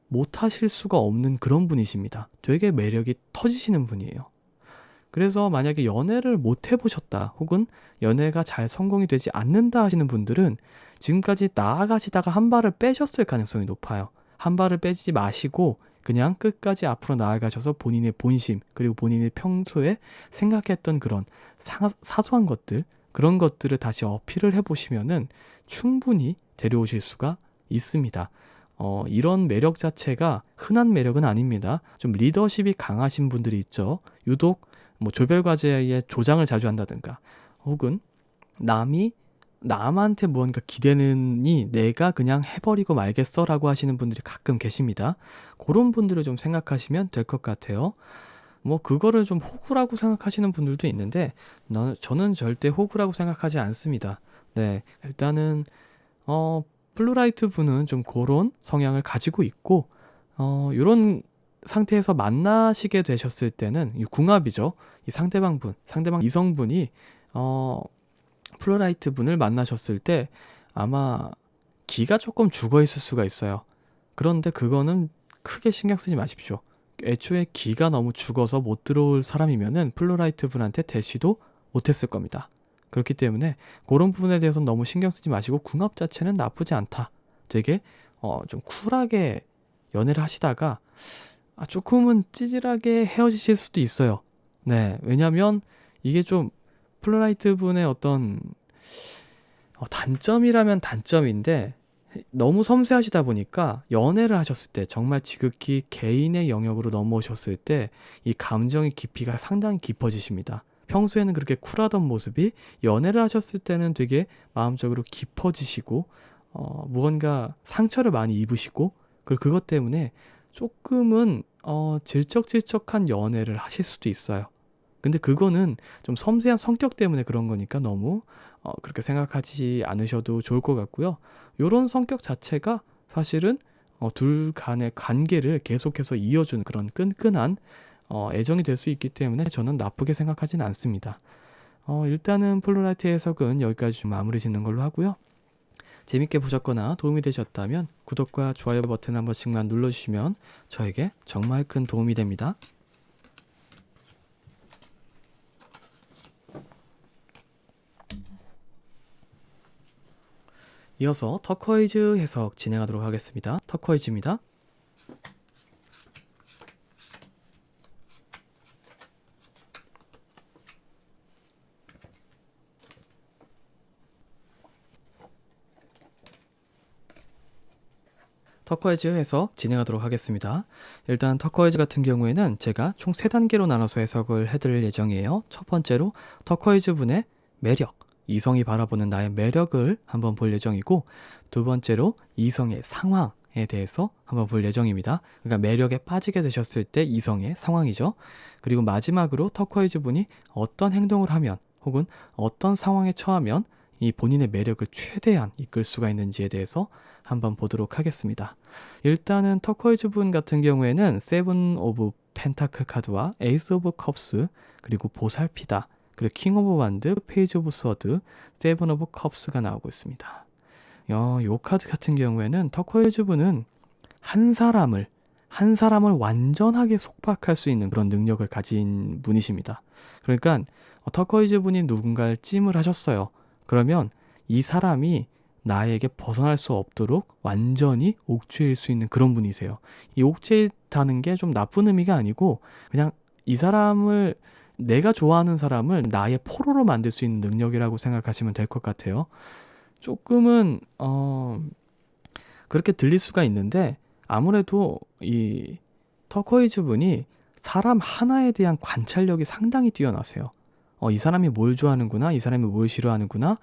못 하실 수가 없는 그런 분이십니다. 되게 매력이 터지시는 분이에요. 그래서 만약에 연애를 못 해보셨다 혹은 연애가 잘 성공이 되지 않는다 하시는 분들은 지금까지 나아가시다가 한 발을 빼셨을 가능성이 높아요. 한 발을 빼지 마시고 그냥 끝까지 앞으로 나아가셔서 본인의 본심 그리고 본인이 평소에 생각했던 그런 사소한 것들 그런 것들을 다시 어필을 해보시면은 충분히 데려오실 수가 있습니다. 이런 매력 자체가 흔한 매력은 아닙니다. 좀 리더십이 강하신 분들이 있죠. 유독 뭐 조별 과제에 조장을 자주 한다든가 혹은 남한테 무언가 기대느니 내가 그냥 해버리고 말겠어라고 하시는 분들이 가끔 계십니다. 그런 분들을 좀 생각하시면 될 것 같아요. 뭐 그거를 좀 호구라고 생각하시는 분들도 있는데 저는 절대 호구라고 생각하지 않습니다. 네, 일단은 플루라이트 분은 좀 그런 성향을 가지고 있고 이런 상태에서 만나시게 되셨을 때는 이 궁합이죠. 이 상대방 이성분이 플루라이트 분을 만나셨을 때 아마 기가 조금 죽어 있을 수가 있어요. 그런데 그거는 크게 신경 쓰지 마십시오. 애초에 기가 너무 죽어서 못 들어올 사람이면은 플루라이트 분한테 대시도 못했을 겁니다. 그렇기 때문에 그런 부분에 대해서는 너무 신경 쓰지 마시고 궁합 자체는 나쁘지 않다. 되게 좀 쿨하게 연애를 하시다가 조금은 찌질하게 헤어지실 수도 있어요. 네, 왜냐면 이게 좀 플루라이트 분의 어떤 단점이라면 단점인데 너무 섬세하시다 보니까 연애를 하셨을 때 정말 지극히 개인의 영역으로 넘어오셨을 때 이 감정의 깊이가 상당히 깊어지십니다. 평소에는 그렇게 쿨하던 모습이 연애를 하셨을 때는 되게 마음적으로 깊어지시고 무언가 상처를 많이 입으시고 그리고 그것 때문에 조금은 질척질척한 연애를 하실 수도 있어요. 근데 그거는 좀 섬세한 성격 때문에 그런 거니까 너무 그렇게 생각하지 않으셔도 좋을 것 같고요. 요런 성격 자체가 사실은 둘 간의 관계를 계속해서 이어주는 그런 끈끈한 애정이 될 수 있기 때문에 저는 나쁘게 생각하진 않습니다. 일단은 플루라이트 해석은 여기까지 좀 마무리 짓는 걸로 하고요. 재밌게 보셨거나 도움이 되셨다면 구독과 좋아요 버튼 한 번씩만 눌러주시면 저에게 정말 큰 도움이 됩니다. 이어서 터코이즈 해석 진행하도록 하겠습니다. 터코이즈입니다. 터코이즈 해석 진행하도록 하겠습니다. 일단 터코이즈 같은 경우에는 제가 총 3단계로 나눠서 해석을 해드릴 예정이에요. 첫 번째로 터코이즈 분의 매력, 이성이 바라보는 나의 매력을 한번 볼 예정이고 두 번째로 이성의 상황에 대해서 한번 볼 예정입니다. 그러니까 매력에 빠지게 되셨을 때 이성의 상황이죠. 그리고 마지막으로 터코이즈 분이 어떤 행동을 하면 혹은 어떤 상황에 처하면 이 본인의 매력을 최대한 이끌 수가 있는지에 대해서 한번 보도록 하겠습니다. 일단은 터코이즈 분 같은 경우에는 세븐 오브 펜타클 카드와 에이스 오브 컵스 그리고 보살피다 그리고 킹 오브 완드, 페이지 오브 스워드, 세븐 오브 컵스가 나오고 있습니다. 요 카드 같은 경우에는 터코이즈 분은 한 사람을 완전하게 속박할 수 있는 그런 능력을 가진 분이십니다. 그러니까 터코이즈 분이 누군가를 찜을 하셨어요. 그러면 이 사람이 나에게 벗어날 수 없도록 완전히 옥죄일 수 있는 그런 분이세요. 이 옥죄다는 게 좀 나쁜 의미가 아니고 그냥 이 사람을 내가 좋아하는 사람을 나의 포로로 만들 수 있는 능력이라고 생각하시면 될 것 같아요. 조금은 그렇게 들릴 수가 있는데 아무래도 이 터코이즈 분이 사람 하나에 대한 관찰력이 상당히 뛰어나세요. 이 사람이 뭘 좋아하는구나, 이 사람이 뭘 싫어하는구나,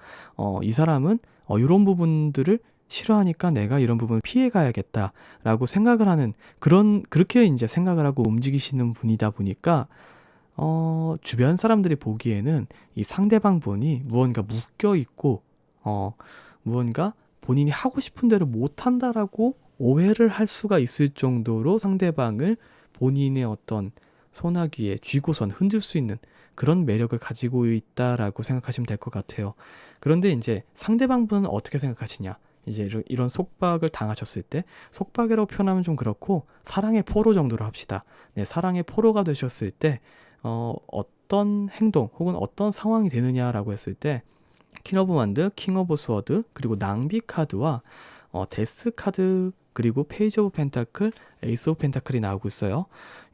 이 사람은 이런 부분들을 싫어하니까 내가 이런 부분을 피해 가야겠다라고 생각을 하는 그렇게 이제 생각을 하고 움직이시는 분이다 보니까 주변 사람들이 보기에는 이 상대방 분이 무언가 묶여 있고 무언가 본인이 하고 싶은 대로 못한다라고 오해를 할 수가 있을 정도로 상대방을 본인의 어떤 소나기에 쥐고선 흔들 수 있는 그런 매력을 가지고 있다라고 생각하시면 될 것 같아요. 그런데 이제 상대방 분은 어떻게 생각하시냐? 이제 이런 속박을 당하셨을 때, 속박이라고 표현하면 좀 그렇고 사랑의 포로 정도로 합시다. 네, 사랑의 포로가 되셨을 때 어떤 행동 혹은 어떤 상황이 되느냐라고 했을 때 킹 오브 완드, 킹 오브 스워드, 그리고 낭비 카드와 데스 카드, 그리고 페이지 오브 펜타클, 에이스 오브 펜타클이 나오고 있어요.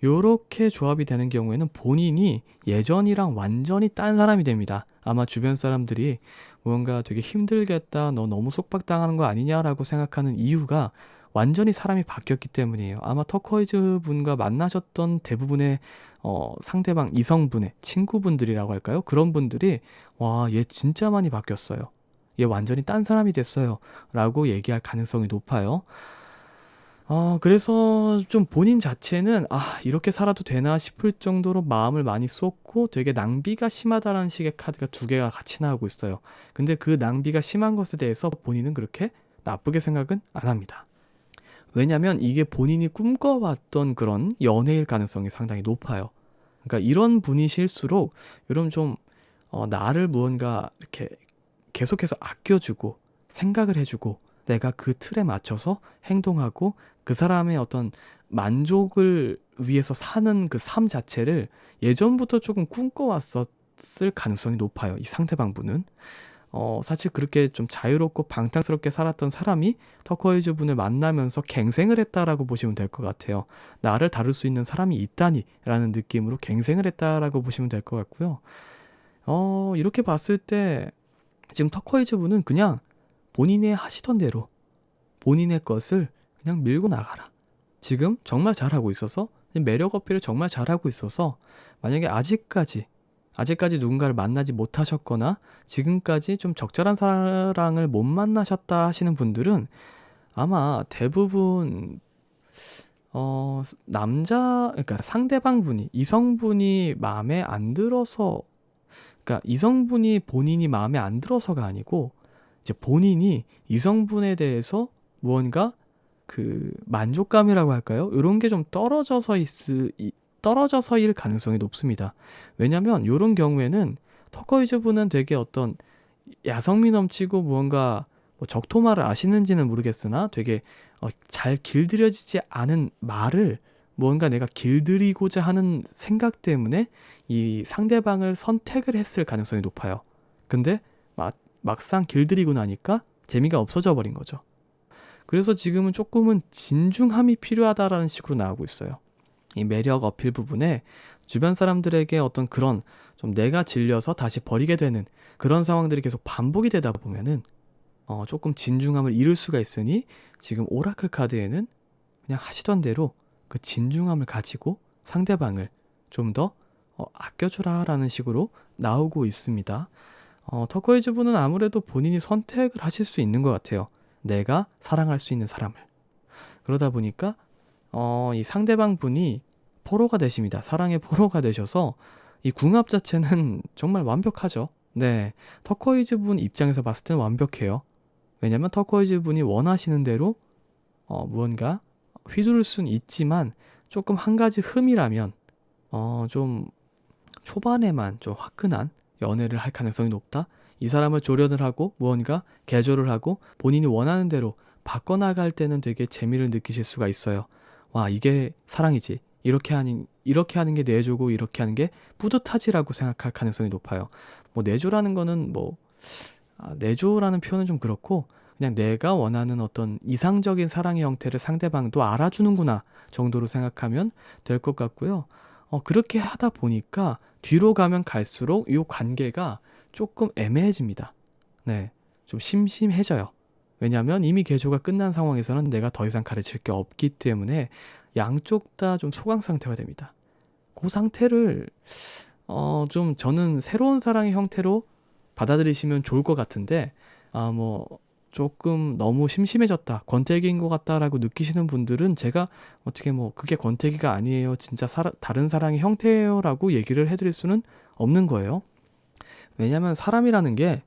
요렇게 조합이 되는 경우에는 본인이 예전이랑 완전히 딴 사람이 됩니다. 아마 주변 사람들이 무언가 되게 힘들겠다, 너 너무 속박당하는 거 아니냐라고 생각하는 이유가 완전히 사람이 바뀌었기 때문이에요. 아마 터코이즈 분과 만나셨던 대부분의 상대방 이성분의 친구분들이라고 할까요? 그런 분들이 와, 얘 진짜 많이 바뀌었어요. 얘 완전히 딴 사람이 됐어요. 라고 얘기할 가능성이 높아요. 그래서 좀 본인 자체는 이렇게 살아도 되나 싶을 정도로 마음을 많이 쏟고 되게 낭비가 심하다라는 식의 카드가 두 개가 같이 나오고 있어요. 근데 그 낭비가 심한 것에 대해서 본인은 그렇게 나쁘게 생각은 안 합니다. 왜냐면 이게 본인이 꿈꿔왔던 그런 연애일 가능성이 상당히 높아요. 그러니까 이런 분이실수록 이런 좀 나를 무언가 이렇게 계속해서 아껴주고 생각을 해주고 내가 그 틀에 맞춰서 행동하고 그 사람의 어떤 만족을 위해서 사는 그 삶 자체를 예전부터 조금 꿈꿔왔었을 가능성이 높아요. 이 상대방 분은. 사실 그렇게 좀 자유롭고 방탕스럽게 살았던 사람이 터코이즈 분을 만나면서 갱생을 했다라고 보시면 될 것 같아요. 나를 다룰 수 있는 사람이 있다니라는 느낌으로 갱생을 했다라고 보시면 될 것 같고요. 이렇게 봤을 때 지금 터코이즈 분은 그냥 본인의 하시던 대로 본인의 것을 그냥 밀고 나가라. 지금 정말 잘하고 있어서 매력 어필을 정말 잘하고 있어서 만약에 아직까지 누군가를 만나지 못하셨거나 지금까지 좀 적절한 사랑을 못 만나셨다 하시는 분들은 아마 대부분 그러니까 상대방 분이 이성분이 마음에 안 들어서 그러니까 이성분이 본인이 마음에 안 들어서가 아니고 이제 본인이 이성분에 대해서 무언가 그 만족감이라고 할까요? 이런 게 좀 떨어져서일 가능성이 높습니다. 왜냐면 이런 경우에는 터코이즈 분은 되게 어떤 야성미 넘치고 무언가 뭐 적토마를 아시는지는 모르겠으나 되게 잘 길들여지지 않은 말을 무언가 내가 길들이고자 하는 생각 때문에 이 상대방을 선택을 했을 가능성이 높아요. 근데 막상 길들이고 나니까 재미가 없어져 버린 거죠. 그래서 지금은 조금은 진중함이 필요하다라는 식으로 나오고 있어요. 이 매력 어필 부분에 주변 사람들에게 어떤 그런 좀 내가 질려서 다시 버리게 되는 그런 상황들이 계속 반복이 되다 보면은 조금 진중함을 잃을 수가 있으니 지금 오라클 카드에는 그냥 하시던 대로 그 진중함을 가지고 상대방을 좀 더 아껴줘라라는 식으로 나오고 있습니다. 터코이즈 분은 아무래도 본인이 선택을 하실 수 있는 것 같아요. 내가 사랑할 수 있는 사람을. 그러다 보니까 이 상대방 분이 포로가 되십니다. 사랑의 포로가 되셔서 이 궁합 자체는 정말 완벽하죠. 네, 터코이즈 분 입장에서 봤을 때는 완벽해요. 왜냐면 터코이즈 분이 원하시는 대로 무언가 휘두를 수는 있지만 조금 한 가지 흠이라면 좀 초반에만 좀 화끈한 연애를 할 가능성이 높다. 이 사람을 조련을 하고 무언가 개조를 하고 본인이 원하는 대로 바꿔나갈 때는 되게 재미를 느끼실 수가 있어요. 와, 이게 사랑이지. 이렇게 하는 게 내조고 이렇게 하는 게 뿌듯하지라고 생각할 가능성이 높아요. 뭐 내조라는 거는 내조라는 표현은 좀 그렇고 그냥 내가 원하는 어떤 이상적인 사랑의 형태를 상대방도 알아주는구나 정도로 생각하면 될 것 같고요. 그렇게 하다 보니까 뒤로 가면 갈수록 이 관계가 조금 애매해집니다. 네, 좀 심심해져요. 왜냐하면 이미 개조가 끝난 상황에서는 내가 더 이상 가르칠 게 없기 때문에 양쪽 다 좀 소강 상태가 됩니다. 그 상태를 좀 저는 새로운 사랑의 형태로 받아들이시면 좋을 것 같은데, 뭐 조금 너무 심심해졌다, 권태기인 것 같다라고 느끼시는 분들은 제가 어떻게 뭐 그게 권태기가 아니에요, 진짜 다른 사랑의 형태예요라고 얘기를 해드릴 수는 없는 거예요. 왜냐면 사람이라는 게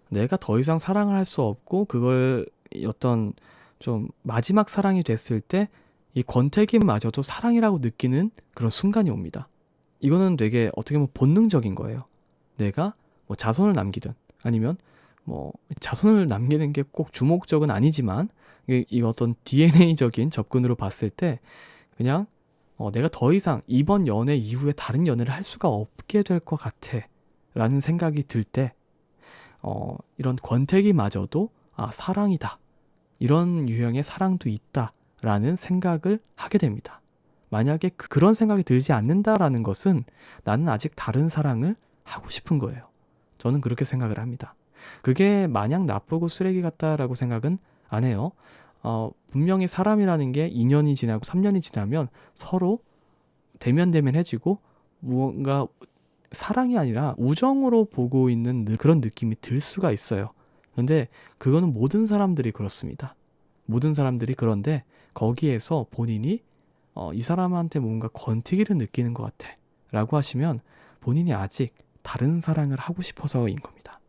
내가 더 이상 사랑을 할 수 없고 그걸 어떤 좀 마지막 사랑이 됐을 때 이 권태기마저도 사랑이라고 느끼는 그런 순간이 옵니다. 이거는 되게 어떻게 보면 본능적인 거예요. 내가 뭐 자손을 남기든 아니면 뭐 자손을 남기는 게 꼭 주목적은 아니지만 이 어떤 DNA적인 접근으로 봤을 때 그냥 내가 더 이상 이번 연애 이후에 다른 연애를 할 수가 없게 될 것 같아 라는 생각이 들 때 이런 권태기마저도 사랑이다, 이런 유형의 사랑도 있다 라는 생각을 하게 됩니다. 만약에 그런 생각이 들지 않는다라는 것은 나는 아직 다른 사랑을 하고 싶은 거예요. 저는 그렇게 생각을 합니다. 그게 마냥 나쁘고 쓰레기 같다라고 생각은 안 해요. 분명히 사람이라는 게 2년이 지나고 3년이 지나면 서로 대면대면해지고 무언가 사랑이 아니라 우정으로 보고 있는 그런 느낌이 들 수가 있어요. 근데 그거는 모든 사람들이 그렇습니다. 모든 사람들이 그런데 거기에서 본인이 이 사람한테 뭔가 권태기를 느끼는 것 같아 라고 하시면 본인이 아직 다른 사랑을 하고 싶어서인 겁니다.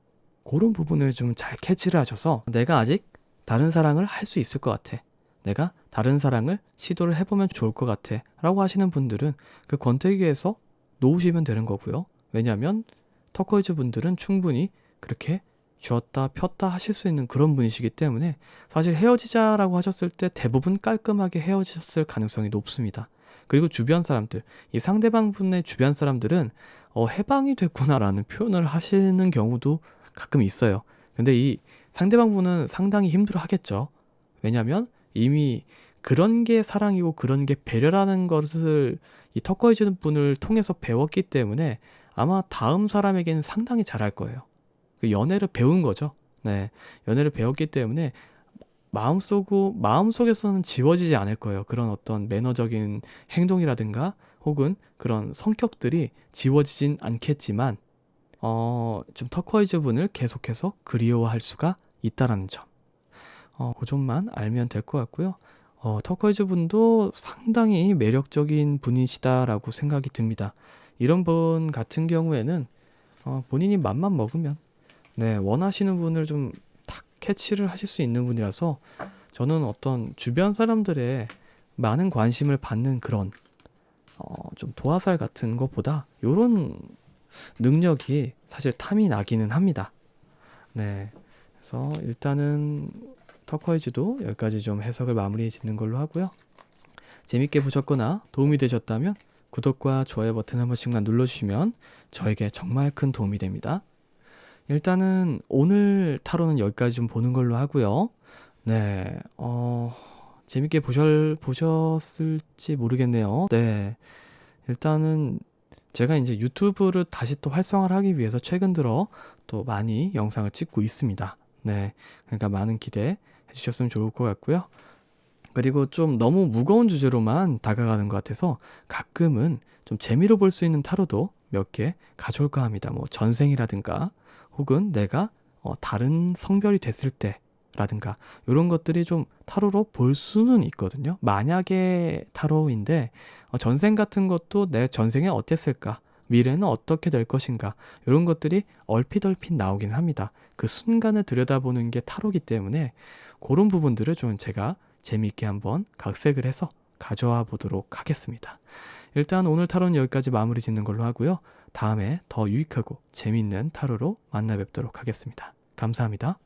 그런 부분을 좀 잘 캐치를 하셔서 내가 아직 다른 사랑을 할 수 있을 것 같아, 내가 다른 사랑을 시도를 해보면 좋을 것 같아 라고 하시는 분들은 그 권태기에서 놓으시면 되는 거고요. 왜냐하면 터코이즈 분들은 충분히 그렇게 쥐었다 폈다 하실 수 있는 그런 분이시기 때문에 사실 헤어지자라고 하셨을 때 대부분 깔끔하게 헤어졌을 가능성이 높습니다. 그리고 주변 사람들, 이 상대방 분의 주변 사람들은 해방이 됐구나라는 표현을 하시는 경우도 가끔 있어요. 근데 이 상대방 분은 상당히 힘들어 하겠죠. 왜냐하면 이미 그런 게 사랑이고 그런 게 배려라는 것을 이 터코이즈 분을 통해서 배웠기 때문에 아마 다음 사람에게는 상당히 잘할 거예요. 그 연애를 배운 거죠. 네, 연애를 배웠기 때문에 마음속에서는 지워지지 않을 거예요. 그런 어떤 매너적인 행동이라든가 혹은 그런 성격들이 지워지진 않겠지만 좀 터코이즈 분을 계속해서 그리워할 수가 있다라는 점. 그 점만 알면 될 것 같고요. 터코이즈 분도 상당히 매력적인 분이시다라고 생각이 듭니다. 이런 분 같은 경우에는 본인이 맘만 먹으면 원하시는 분을 좀 탁 캐치를 하실 수 있는 분이라서 저는 어떤 주변 사람들의 많은 관심을 받는 그런 좀 도화살 같은 것보다 이런 능력이 사실 탐이 나기는 합니다. 네, 그래서 일단은 터코이즈도 여기까지 좀 해석을 마무리 짓는 걸로 하고요. 재밌게 보셨거나 도움이 되셨다면 구독과 좋아요 버튼 한 번씩만 눌러주시면 저에게 정말 큰 도움이 됩니다. 일단은 오늘 타로는 여기까지 좀 보는 걸로 하고요. 네, 재밌게 보셨을지 모르겠네요. 네, 일단은 제가 이제 유튜브를 다시 또 활성화를 하기 위해서 최근 들어 또 많이 영상을 찍고 있습니다. 네, 그러니까 많은 기대해 주셨으면 좋을 것 같고요. 그리고 좀 너무 무거운 주제로만 다가가는 것 같아서 가끔은 좀 재미로 볼 수 있는 타로도 몇 개 가져올까 합니다. 뭐 전생이라든가 혹은 내가 다른 성별이 됐을 때라든가 이런 것들이 좀 타로로 볼 수는 있거든요. 만약에 타로인데 전생 같은 것도 내 전생에 어땠을까? 미래는 어떻게 될 것인가? 이런 것들이 얼핏 나오긴 합니다. 그 순간을 들여다보는 게 타로기 때문에 그런 부분들을 좀 제가 재미있게 한번 각색을 해서 가져와 보도록 하겠습니다. 일단 오늘 타로는 여기까지 마무리 짓는 걸로 하고요. 다음에 더 유익하고 재미있는 타로로 만나 뵙도록 하겠습니다. 감사합니다.